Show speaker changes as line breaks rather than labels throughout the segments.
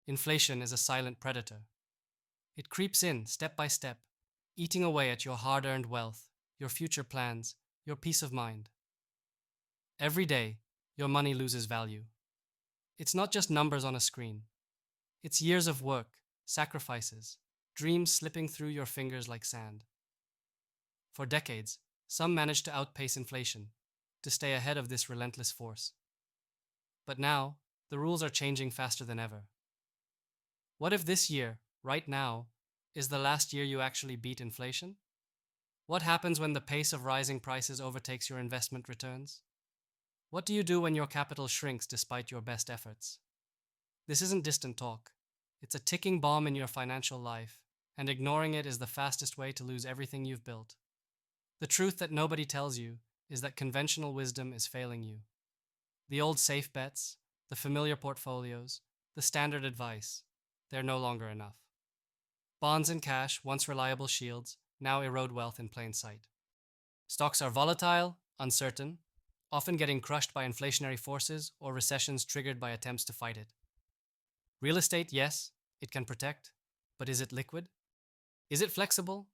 Inflation is a silent predator. It creeps in step by step, eating away at your hard earned wealth, your future plans, your peace of mind. Every day, your money loses value. It's not just numbers on a screen, it's years of work, sacrifices, dreams slipping through your fingers like sand. For decades, some managed to outpace inflation, to stay ahead of this relentless force. But now, the rules are changing faster than ever. What if this year, right now, is the last year you actually beat inflation? What happens when the pace of rising prices overtakes your investment returns? What do you do when your capital shrinks despite your best efforts? This isn't distant talk. It's a ticking bomb in your financial life, and ignoring it is the fastest way to lose everything you've built. The truth that nobody tells you is that conventional wisdom is failing you. The old safe bets, the familiar portfolios, the standard advice, they're no longer enough. Bonds and cash, once reliable shields, now erode wealth in plain sight. Stocks are volatile, uncertain, often getting crushed by inflationary forces or recessions triggered by attempts to fight it. Real estate, yes, it can protect, but is it liquid? Is it flexible?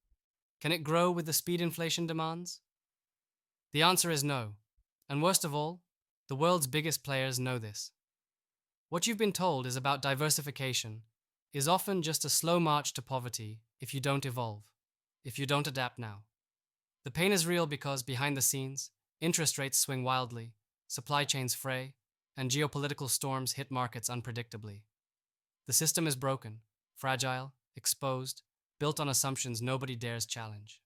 Can it grow with the speed inflation demands? The answer is no. And worst of all, the world's biggest players know this. What you've been told is about diversification is often just a slow march to poverty if you don't evolve, if you don't adapt now. The pain is real because behind the scenes, interest rates swing wildly, supply chains fray, and geopolitical storms hit markets unpredictably. The system is broken, fragile, exposed, built on assumptions nobody dares challenge.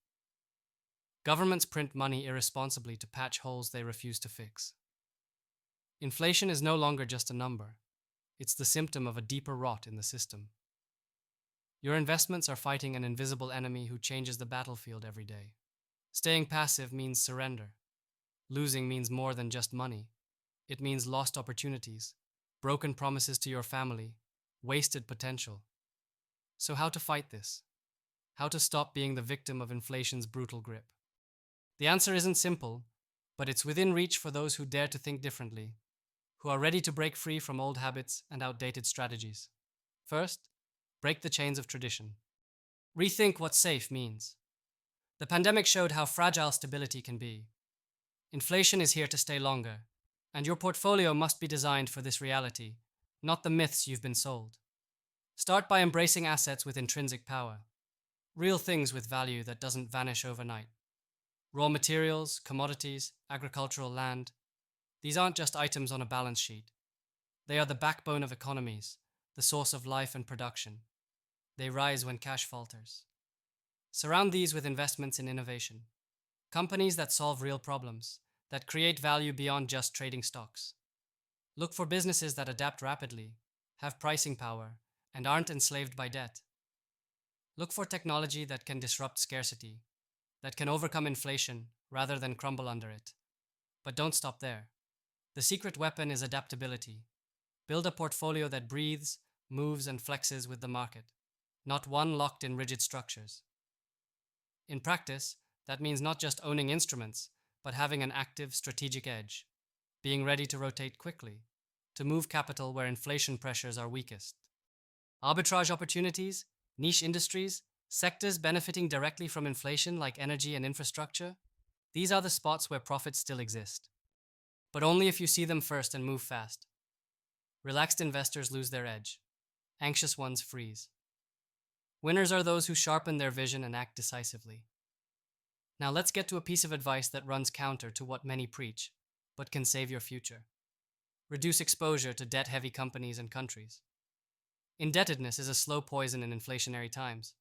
Governments print money irresponsibly to patch holes they refuse to fix. Inflation is no longer just a number. It's the symptom of a deeper rot in the system. Your investments are fighting an invisible enemy who changes the battlefield every day. Staying passive means surrender. Losing means more than just money. It means lost opportunities, broken promises to your family, wasted potential. So how to fight this? How to stop being the victim of inflation's brutal grip? The answer isn't simple, but it's within reach for those who dare to think differently, who are ready to break free from old habits and outdated strategies. First, break the chains of tradition. Rethink what safe means. The pandemic showed how fragile stability can be. Inflation is here to stay longer, and your portfolio must be designed for this reality, not the myths you've been sold. Start by embracing assets with intrinsic power, real things with value that doesn't vanish overnight. Raw materials, commodities, agricultural land, these aren't just items on a balance sheet. They are the backbone of economies, the source of life and production. They rise when cash falters. Surround these with investments in innovation. Companies that solve real problems, that create value beyond just trading stocks. Look for businesses that adapt rapidly, have pricing power, and aren't enslaved by debt. Look for technology that can disrupt scarcity, that can overcome inflation rather than crumble under it. But don't stop there. The secret weapon is adaptability. Build a portfolio that breathes, moves, and flexes with the market, not one locked in rigid structures. In practice, that means not just owning instruments, but having an active strategic edge, being ready to rotate quickly, to move capital where inflation pressures are weakest. Arbitrage opportunities, niche industries, sectors benefiting directly from inflation like energy and infrastructure, these are the spots where profits still exist. But only if you see them first and move fast. Relaxed investors lose their edge. Anxious ones freeze. Winners are those who sharpen their vision and act decisively. Now let's get to a piece of advice that runs counter to what many preach, but can save your future. Reduce exposure to debt-heavy companies and countries. Indebtedness is a slow poison in inflationary times.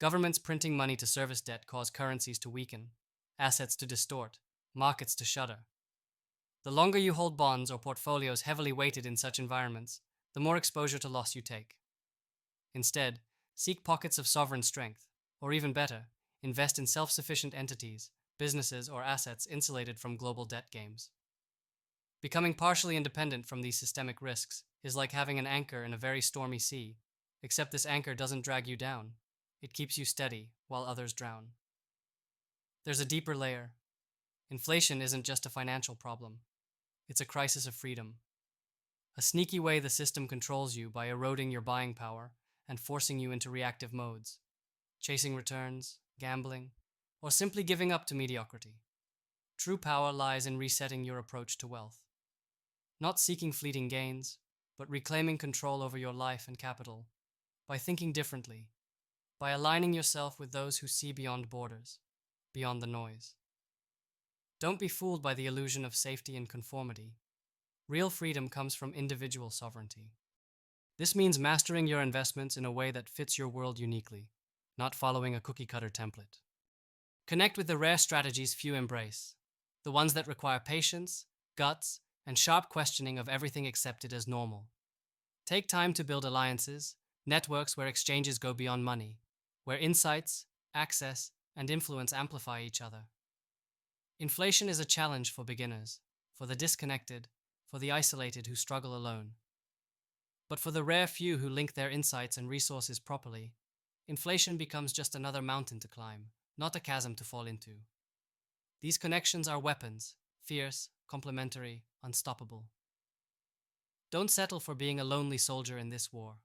Governments printing money to service debt cause currencies to weaken, assets to distort, markets to shudder. The longer you hold bonds or portfolios heavily weighted in such environments, the more exposure to loss you take. Instead, seek pockets of sovereign strength, or even better, invest in self-sufficient entities, businesses, or assets insulated from global debt games. Becoming partially independent from these systemic risks is like having an anchor in a very stormy sea, except this anchor doesn't drag you down. It keeps you steady while others drown. There's a deeper layer. Inflation isn't just a financial problem. It's a crisis of freedom. a sneaky way the system controls you by eroding your buying power and forcing you into reactive modes, chasing returns, gambling, or simply giving up to mediocrity. True power lies in resetting your approach to wealth, not seeking fleeting gains, but reclaiming control over your life and capital by thinking differently, by aligning yourself with those who see beyond borders, beyond the noise. Don't be fooled by the illusion of safety and conformity. Real freedom comes from individual sovereignty. This means mastering your investments in a way that fits your world uniquely, not following a cookie-cutter template. Connect with the rare strategies few embrace, the ones that require patience, guts, and sharp questioning of everything accepted as normal. Take time to build alliances, networks where exchanges go beyond money, where insights, access, and influence amplify each other. Inflation is a challenge for beginners, for the disconnected, for the isolated who struggle alone. But for the rare few who link their insights and resources properly, inflation becomes just another mountain to climb, not a chasm to fall into. These connections are weapons, fierce, complementary, unstoppable. Don't settle for being a lonely soldier in this war.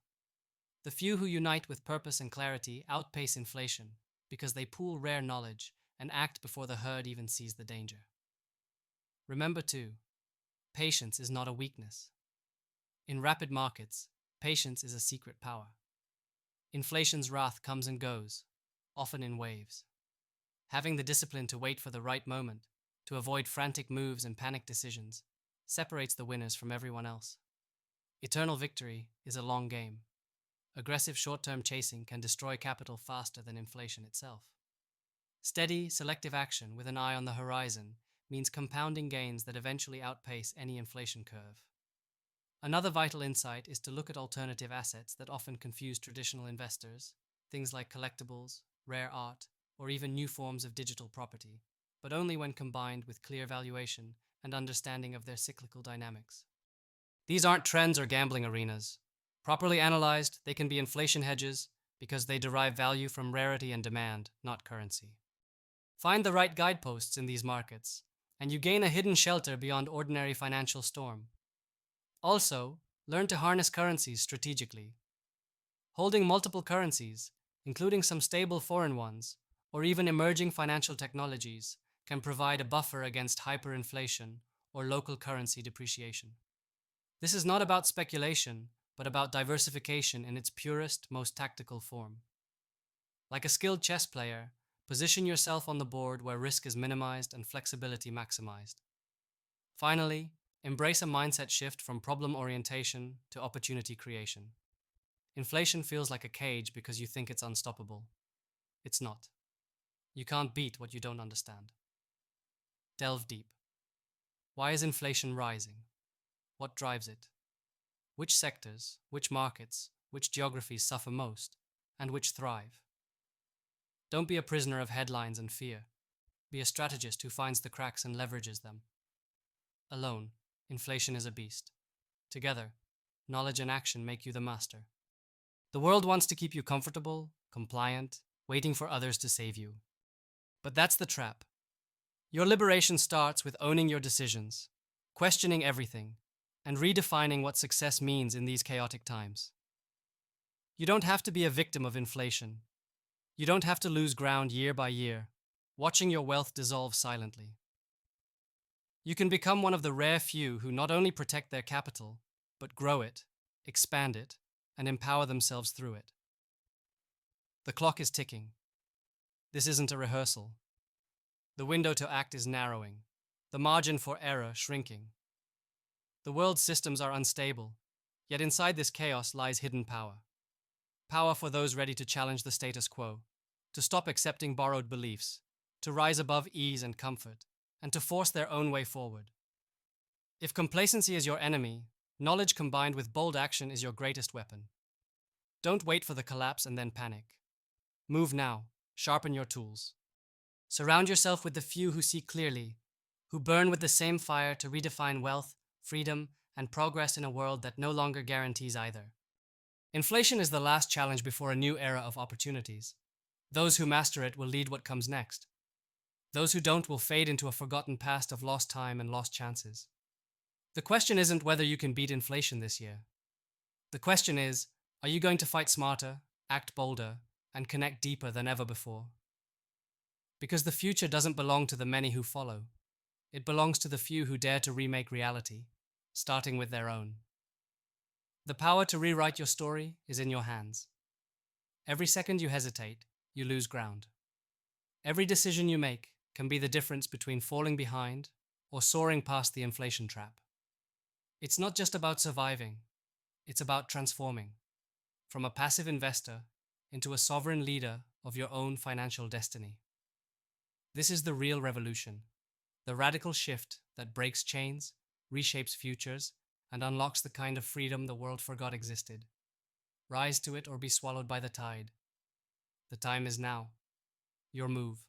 The few who unite with purpose and clarity outpace inflation because they pool rare knowledge and act before the herd even sees the danger. Remember too, patience is not a weakness. In rapid markets, patience is a secret power. Inflation's wrath comes and goes, often in waves. Having the discipline to wait for the right moment, to avoid frantic moves and panic decisions, separates the winners from everyone else. Eternal victory is a long game. Aggressive short-term chasing can destroy capital faster than inflation itself. Steady, selective action with an eye on the horizon means compounding gains that eventually outpace any inflation curve. Another vital insight is to look at alternative assets that often confuse traditional investors, things like collectibles, rare art, or even new forms of digital property, but only when combined with clear valuation and understanding of their cyclical dynamics. These aren't trends or gambling arenas. Properly analyzed, they can be inflation hedges because they derive value from rarity and demand, not currency. Find the right guideposts in these markets, and you gain a hidden shelter beyond ordinary financial storm. Also, learn to harness currencies strategically. Holding multiple currencies, including some stable foreign ones, or even emerging financial technologies, can provide a buffer against hyperinflation or local currency depreciation. This is not about speculation, but about diversification in its purest, most tactical form. Like a skilled chess player, position yourself on the board where risk is minimized and flexibility maximized. Finally, embrace a mindset shift from problem orientation to opportunity creation. Inflation feels like a cage because you think it's unstoppable. It's not. You can't beat what you don't understand. Delve deep. Why is inflation rising? What drives it? Which sectors, which markets, which geographies suffer most, and which thrive? Don't be a prisoner of headlines and fear. Be a strategist who finds the cracks and leverages them. Alone, inflation is a beast. Together, knowledge and action make you the master. The world wants to keep you comfortable, compliant, waiting for others to save you. But that's the trap. Your liberation starts with owning your decisions, questioning everything, and redefining what success means in these chaotic times. You don't have to be a victim of inflation. You don't have to lose ground year by year, watching your wealth dissolve silently. You can become one of the rare few who not only protect their capital, but grow it, expand it, and empower themselves through it. The clock is ticking. This isn't a rehearsal. The window to act is narrowing, the margin for error shrinking. The world's systems are unstable, yet inside this chaos lies hidden power. Power for those ready to challenge the status quo, to stop accepting borrowed beliefs, to rise above ease and comfort, and to force their own way forward. If complacency is your enemy, knowledge combined with bold action is your greatest weapon. Don't wait for the collapse and then panic. Move now, sharpen your tools. Surround yourself with the few who see clearly, who burn with the same fire to redefine wealth, freedom, and progress in a world that no longer guarantees either. Inflation is the last challenge before a new era of opportunities. Those who master it will lead what comes next. Those who don't will fade into a forgotten past of lost time and lost chances. The question isn't whether you can beat inflation this year. The question is, are you going to fight smarter, act bolder, and connect deeper than ever before? Because the future doesn't belong to the many who follow. It belongs to the few who dare to remake reality, starting with their own. The power to rewrite your story is in your hands. Every second you hesitate, you lose ground. Every decision you make can be the difference between falling behind or soaring past the inflation trap. It's not just about surviving, it's about transforming from a passive investor into a sovereign leader of your own financial destiny. This is the real revolution, the radical shift that breaks chains, reshapes futures, and unlocks the kind of freedom the world forgot existed. Rise to it or be swallowed by the tide. The time is now. Your move.